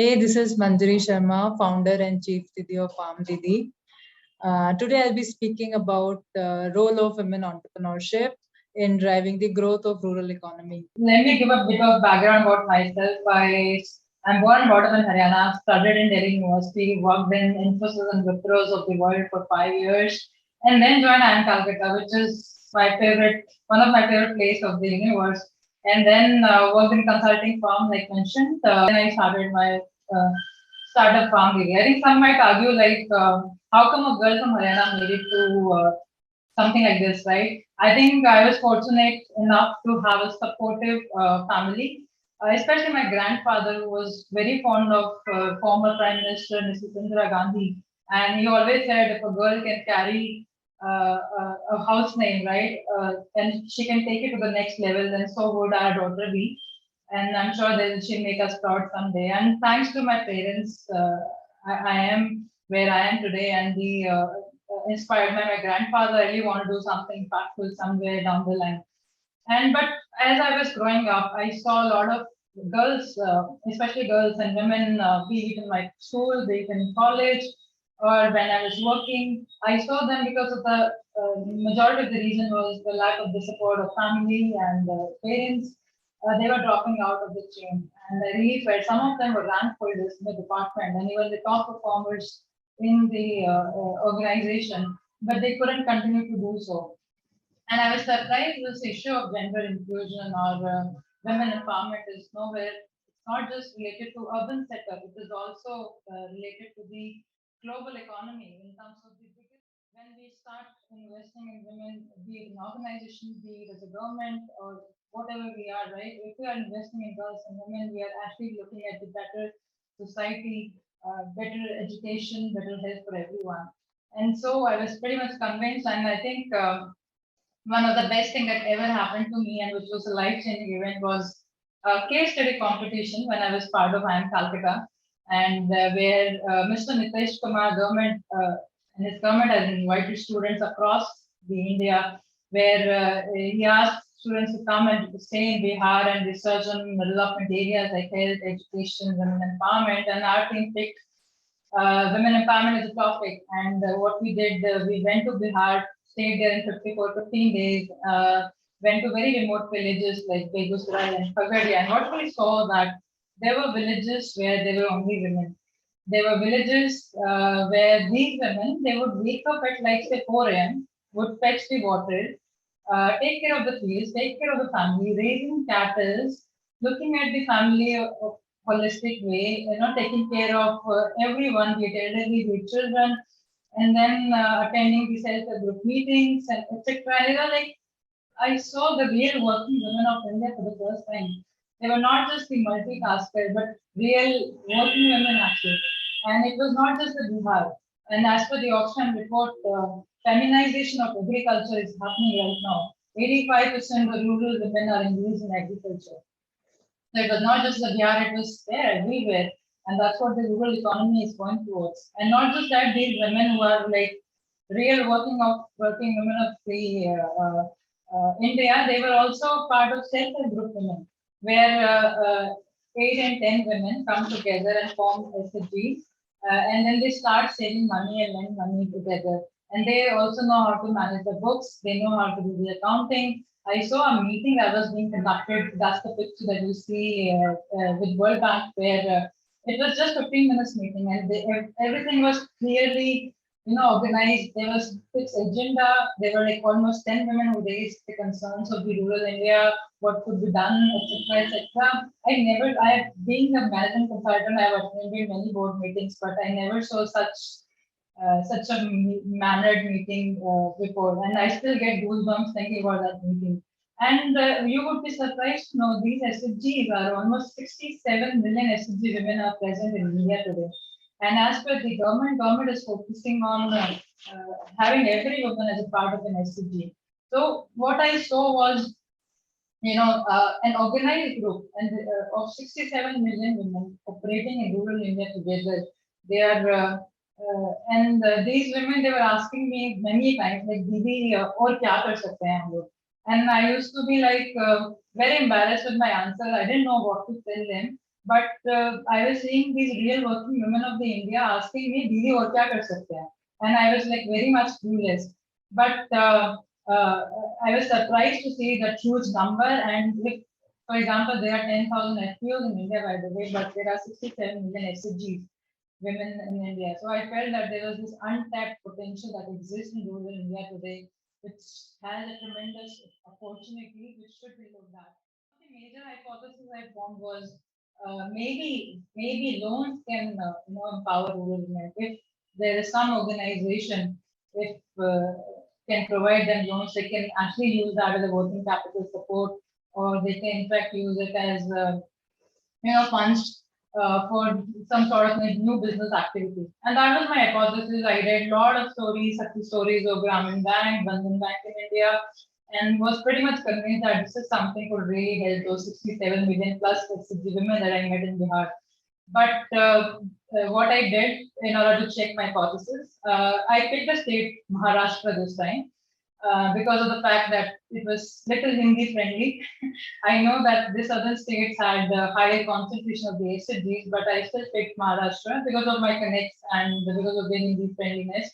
Hey, this is Manjari Sharma, founder and chief Didi of Farm Didi. Today I'll be speaking about the role of women entrepreneurship in driving the growth of rural economy. Let me give a bit of background about myself. I'm born and brought up in Haryana, studied in Delhi University, worked in Infosys and Wipros of the world for 5 years, and then joined IIM Calcutta, which is one of my favorite place of the universe. And then worked in consulting firm, like mentioned. Then I started my startup farm area. I think some might argue how come a girl from Haryana made it to something like this, right? I think I was fortunate enough to have a supportive family, especially my grandfather, who was very fond of former Prime Minister Mrs. Indira Gandhi, and he always said if a girl can carry a house name, right, and she can take it to the next level, then so would our daughter be. And I'm sure that she'll make us proud someday. And thanks to my parents, I am where I am today, and inspired by my grandfather. I really want to do something impactful somewhere down the line. But as I was growing up, I saw a lot of girls, especially girls and women, be it in my school, be it in college, or when I was working. I saw them because of the majority of the reason was the lack of the support of family and parents. They were dropping out of the chain, and I really felt some of them were rank holders in the department, and even the top performers in the organization, but they couldn't continue to do so. And I was surprised this issue of gender inclusion or women empowerment is nowhere. It's not just related to urban setup, it is also related to the global economy in terms of the biggest. When we start investing in women, be it an organization, be it as a government or whatever we are, right? If we are investing in girls and women, we are actually looking at the better society, better education, better health for everyone. And so I was pretty much convinced, and I think one of the best thing that ever happened to me and which was a life-changing event was a case study competition when I was part of IIM Calcutta, and where Mr. Nitish Kumar government and his government has invited students across the India, where he asked students to come and stay in Bihar and research on development areas like health, education, women empowerment, and our team picked women empowerment is a topic. And what we did, we went to Bihar, stayed there in 15 days, went to very remote villages like Begusarai and Pagadia. And what we saw that there were villages where there were only women. There were villages where these women, they would wake up at like say 4 a.m., would fetch the water, take care of the fields, take care of the family, raising cattle, looking at the family of holistic way, taking care of everyone, be it elderly, be it children, and then attending the self group meetings and etc. Like I saw the real working women of India for the first time. They were not just the multitasker, but real working women actually. And it was not just the Bihar. And as per the Oxfam report, feminization of agriculture is happening right now. 85% of rural women are engaged in agriculture. So it was not just the Bihar, it was there everywhere. And that's what the rural economy is going towards. And not just that, these women who are like real working women of the India, they were also part of self-help group women, where 8 and 10 women come together and form SHGs, and then they start saving money and lend money together. And they also know how to manage the books. They know how to do the accounting. I saw a meeting that was being conducted. That's the picture that you see with World Bank, where it was just 15 minutes meeting, and everything was clearly organized. There was fixed agenda. There were like almost 10 women who raised the concerns of the rural India, what could be done, etc., etc. Being a management consultant, I have attended many board meetings, but I never saw such a mannered meeting before, and I still get goosebumps thinking about that meeting. And you would be surprised to know these SHGs are almost 67 million SHG women are present in India today. And as per the government is focusing on having every woman as a part of an SHG. So what I saw was, an organized group and of 67 million women operating in rural India together. They are and these women, they were asking me many times like, "Didi, और क्या कर सकते हैं हम लोग?" And I used to be like very embarrassed with my answer. I didn't know what to tell them. But I was seeing these real working women of the India asking me, "Didi, और क्या कर सकते हैं?" And I was like very much clueless. But uh, I was surprised to see that huge number. And if, for example, there are 10,000 FPOs in India, by the way, but there are 67 million SHGs, women in India. So I felt that there was this untapped potential that exists in rural India today, which has a tremendous opportunity which should be looked at. The major hypothesis I formed was maybe loans can empower rural women if there is some organization if can provide them loans, they can actually use that as a working capital support, or they can in fact use it as funds for some sort of new business activity. And that was my hypothesis. I read a lot of stories, success stories of Grameen Bank, Bandhan Bank in India, and was pretty much convinced that this is something could really help those 67 million plus women that I met in Bihar. But what I did in order to check my hypothesis, I picked a state, Maharashtra this time, because of the fact that it was little Hindi friendly. I know that the southern states had a higher concentration of the SHGs, but I still picked Maharashtra because of my connects and because of the Hindi friendliness.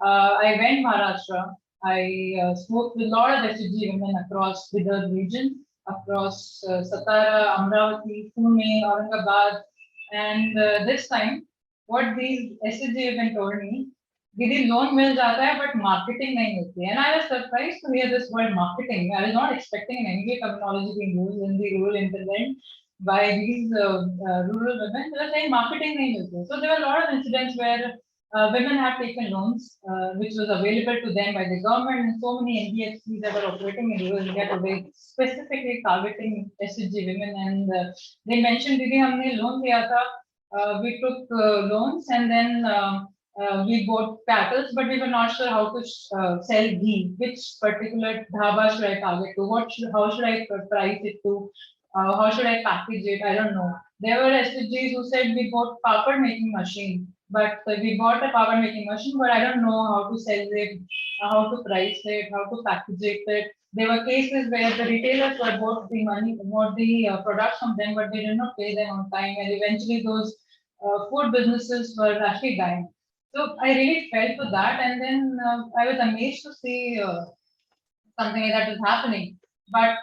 I went Maharashtra. I spoke with a lot of SHG women across the region, across Satara, Amravati, Pune, Aurangabad, and this time, what these SHG women told me, दीदी loan मिल जाता है but marketing नहीं होती है. And I was surprised to hear this word marketing. I was not expecting an MBA terminology being used in the rural intervention by these rural women. They were saying marketing नहीं मिलती है. So there were a lot of incidents where women have taken loans which was available to them by the government, and so many NBFCs that were operating in rural India today, specifically targeting SHG women. And they mentioned, दीदी हमने loan लिया था, we took loans, and then we bought cattle, but we were not sure how to sell ghee. Which particular dhaba should I target to? How should I price it to? How should I package it? I don't know. There were SHGs who said we bought papad making machine, but we bought a papad making machine, but I don't know how to sell it, how to price it, how to package it. There were cases where the retailers were bought the money, bought the products from them, but they did not pay them on time, and eventually those food businesses were actually dying. So I really felt for that, and then I was amazed to see something like that was happening. But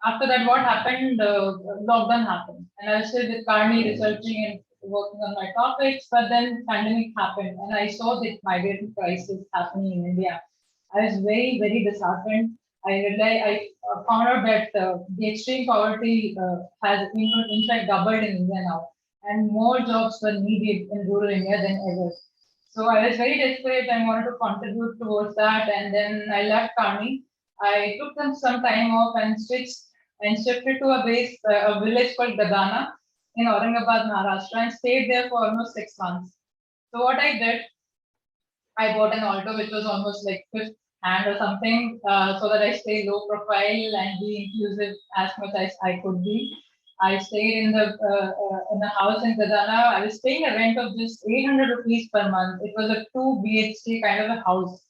after that, what happened? Lockdown happened, and I was still with Carney researching and working on my topics. But then pandemic happened, and I saw the migratory crisis happening in India. I was very disheartened. I realized I found out that the extreme poverty has in fact doubled in India now, and more jobs were needed in rural India than ever. So I was very desperate and wanted to contribute towards that. And then I left Carney. I took them some time off and switched and shifted to a village called Gadana in Aurangabad, Maharashtra, and stayed there for almost 6 months. So what I did, I bought an alto which was almost like fifth hand or something, so that I stay low profile and be inclusive as much as I could be. I stayed in the house in Gadana. I was paying a rent of just 800 rupees per month. It was a 2 BHK kind of a house.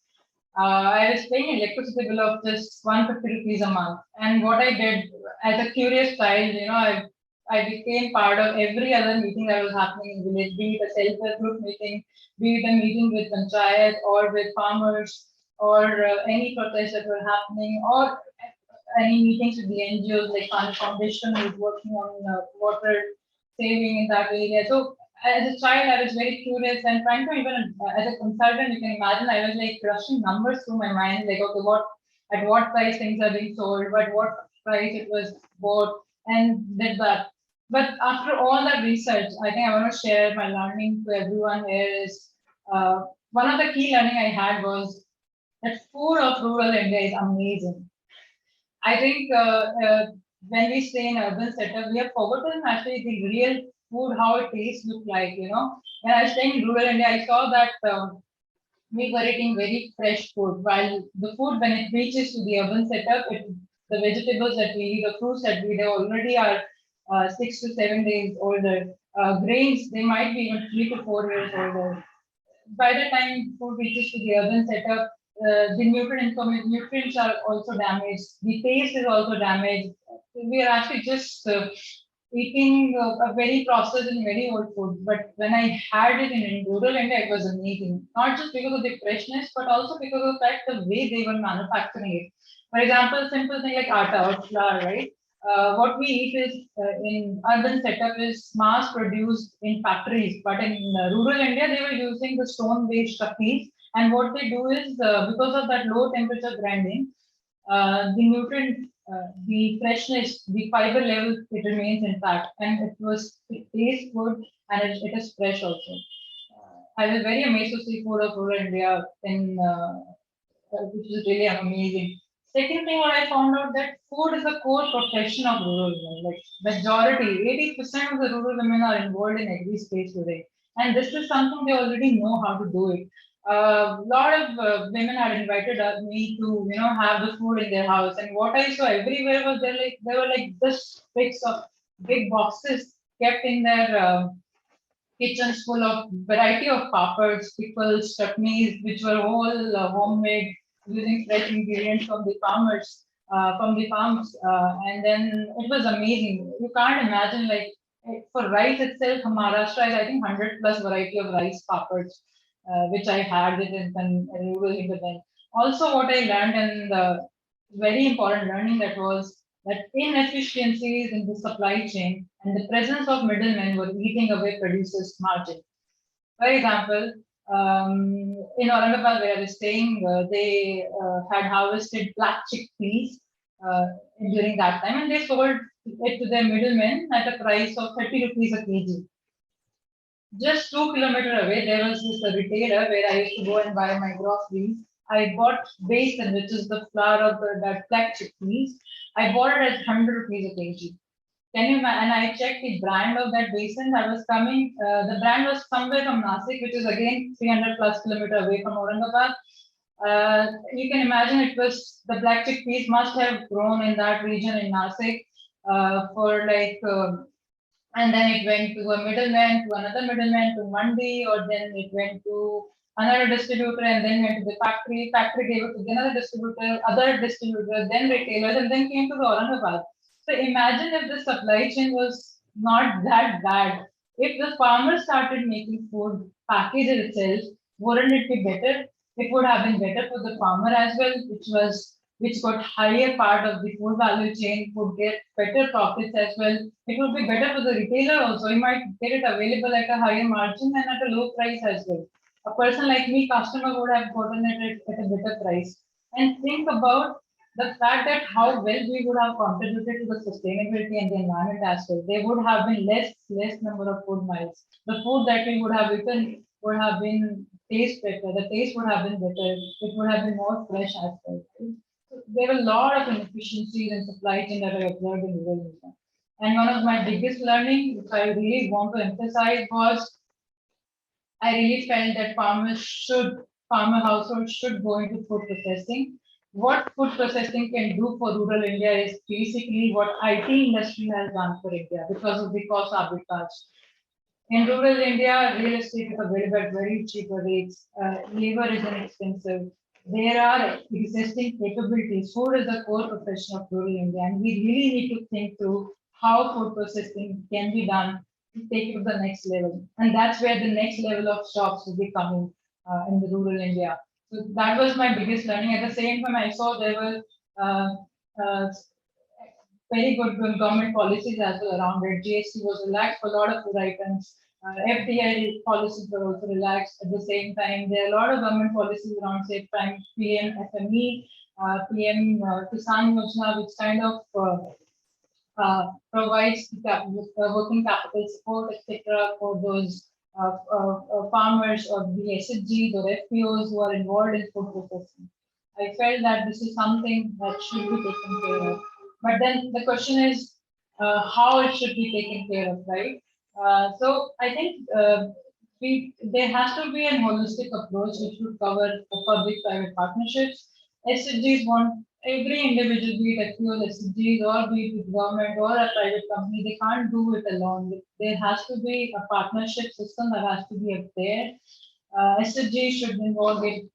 I was paying electricity bill of just 150 rupees a month. And what I did as a curious child, I became part of every other meeting that was happening in village, be it a self-help group meeting, be it a meeting with panchayat or with farmers, or any protests that were happening, or any meetings with the NGOs like Fund Foundation, who is working on water saving in that area. So as a child, I was very curious and trying to even, as a consultant, you can imagine, I was like rushing numbers through my mind, like, okay, at what price things are being sold, but what price it was bought, and did that. But after all that research, I think I want to share my learning to everyone here is, one of the key learning I had was that food of rural India is amazing. I think when we stay in urban setup, we have forgotten actually the real food, how it tastes look like, When I was staying in rural India, I saw that we were eating very fresh food, while the food, when it reaches to the urban setup, the vegetables that we eat, the fruits that we eat, they already are 6 to 7 days older. Grains, they might be even 3 to 4 years older. By the time food reaches to the urban setup, the nutrients are also damaged. The taste is also damaged. We are actually just eating a very processed and very old food. But when I had it in rural India, it was amazing. Not just because of the freshness, but also because of the fact the way they were manufacturing it. For example, simple thing like atta or flour, right? What we eat is in urban setup is mass produced in factories, but in rural India they were using the stone-based techniques. And what they do is because of that low temperature grinding, the nutrient, the freshness, the fiber level, it remains intact, and it tastes good, and it is fresh also. I was very amazed to see food of rural India which is really amazing. Second thing, what I found out that food is a core profession of rural women. Like majority, 80% of the rural women are involved in every space today, and this is something they already know how to do it. A lot of women had invited me to, have the food in their house, and what I saw everywhere was there were like just pics of big boxes kept in their kitchens full of variety of papads, pickles, chutneys, which were all homemade using fresh ingredients from the farmers, from the farms. And then it was amazing. You can't imagine, like, for rice itself, Maharashtra has, I think, 100 plus variety of rice papads, which I had it in rural India. Also, what I learned, and the very important learning that was that inefficiencies in the supply chain and the presence of middlemen were eating away producers' margin. For example, in Aurangabad, where I was staying, they had harvested black chickpeas during that time, and they sold it to their middlemen at a price of 30 rupees a kg. Just 2 kilometers away, there was this retailer where I used to go and buy my groceries. I bought basin, which is the flour of that black chickpeas. I bought it at 100 rupees a kg. And I checked the brand of that basin that was coming. The brand was somewhere from Nasik, which is again 300 plus kilometer away from Aurangabad. You can imagine it was the black chickpeas must have grown in that region in Nasik for like and then it went to a middleman, to another middleman, to Mandi, or then it went to another distributor, and then went to the factory. Factory gave it to another distributor, other distributor, then retailers, and then came to the Aurangabad. So imagine if the supply chain was not that bad. If the farmers started making food, package it itself, wouldn't it be better? It would have been better for the farmer as well, which got higher part of the food value chain, would get better profits as well. It would be better for the retailer also. He might get it available at a higher margin and at a low price as well. A person like me, customer, would have gotten it at a better price. And think about the fact that how well we would have contributed to the sustainability and the environment as well. There would have been less number of food miles. The food that we would have eaten would have been taste better. The taste would have been better. It would have been more fresh as well. There were a lot of inefficiencies in supply chain that I observed in rural India. And one of my biggest learning, which I really want to emphasize, was I really felt that farmer households should go into food processing. What food processing can do for rural India is basically what IT industry has done for India because of the cost arbitrage. In rural India, real estate is available at very cheaper rates. Labor is inexpensive. There are existing capabilities. Food is the core profession of rural India, and we really need to think through how food processing can be done to take it to the next level. And that's where the next level of shops will be coming in the rural India. So that was my biggest learning. At the same time, I saw there were uh, uh, very good government policies as well around it. GST was relaxed for a lot of food items. FDI policies were also relaxed at the same time. There are a lot of government policies around, say, PM FME, PM Kisan Yojana, which kind of provides working capital support, etc., for those farmers or the SHGs or FPOs who are involved in food processing. I felt that this is something that should be taken care of. But then the question is how it should be taken care of, right? So I think there has to be a holistic approach which would cover public-private partnerships. SHGs want every individual, be it FPOs, SHGs, or be it with government or a private company, they can't do it alone. There has to be a partnership system that has to be up there. SHG should get involved in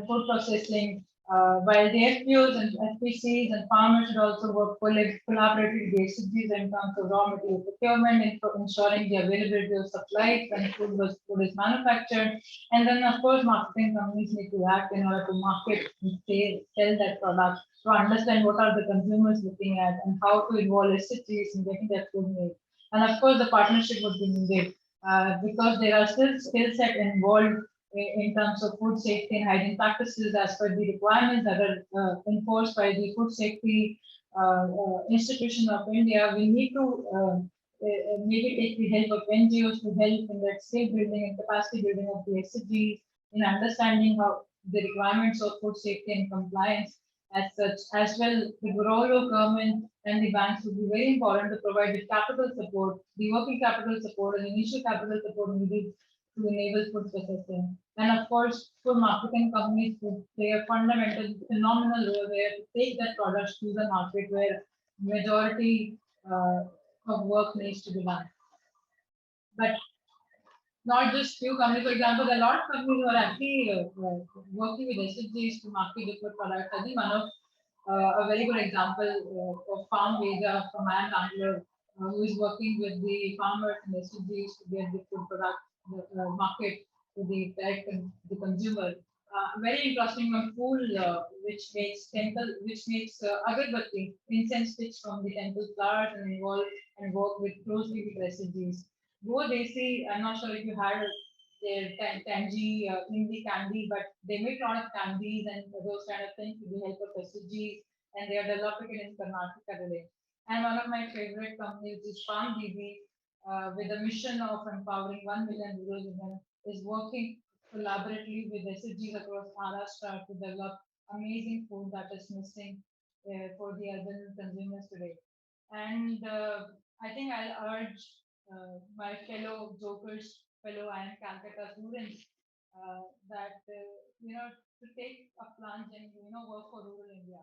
food processing. While the FPOs and FPCs and farmers should also work collaboratively with the SDGs in terms of raw material procurement, ensuring the availability of supplies when food is manufactured. And then, of course, marketing companies need to act in order to market and sell that product, to understand what are the consumers looking at and how to involve SDGs in getting that food made. And of course, the partnership would be needed because there are still skill set involved in terms of food safety and hygiene practices as per the requirements that are enforced by the Food Safety Institution of India. We need to maybe take the help of NGOs to help in that skill building and capacity building of the SDGs in understanding how the requirements of food safety and compliance as such. As well, the role of government and the banks would be very important to provide the capital support, the working capital support and initial capital support needed to enable food processing. And of course, food marketing companies would play a fundamental, phenomenal role there to take that product to the market where majority of work needs to be done. But not just few companies. For example, there are a lot of companies who are actually working with SSGs to market different products. I think one of a very good example of Farm Veda from Bangalore, who is working with the farmers and SSGs to get the food product market to the direct the consumer. Very interesting one tool which makes agarbatti, incense sticks from the temple flowers and involve and work with closely with SSGs. Go Desi, I'm not sure if you had their Tangy Hindi candy, but they make a lot of candies and those kind of things with the help of SSGs, and they are developing it in Karnataka today. And one of my favorite companies is Farm DB, with a mission of empowering 1 million rural women, is working collaboratively with SSGs across Maharashtra to develop amazing food that is missing for the urban consumers today. And I think I'll urge my fellow jokers, fellow IIM Calcutta students, that to take a plunge and work for rural India.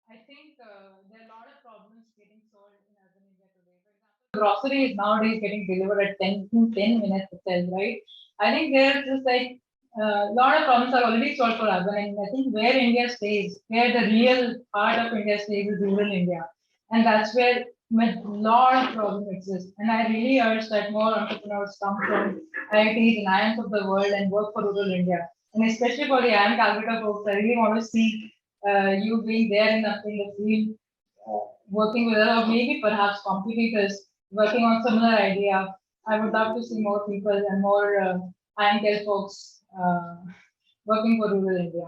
I think there are a lot of problems getting solved in urban India today. For example, grocery is nowadays getting delivered at 10 minutes itself, right? I think there's just like a lot of problems are already solved for urban, and I think where India stays, where the real heart of India stays is rural India, and that's where a lot of problems exist. And I really urge that more entrepreneurs come from IITs and IIMs of the world and work for rural India, and especially for the IIM Calcutta folks. I really want to see you being there in the field, working with other, or maybe perhaps competitors working on similar idea. I would love to see more people and more IMCAL folks working for rural India.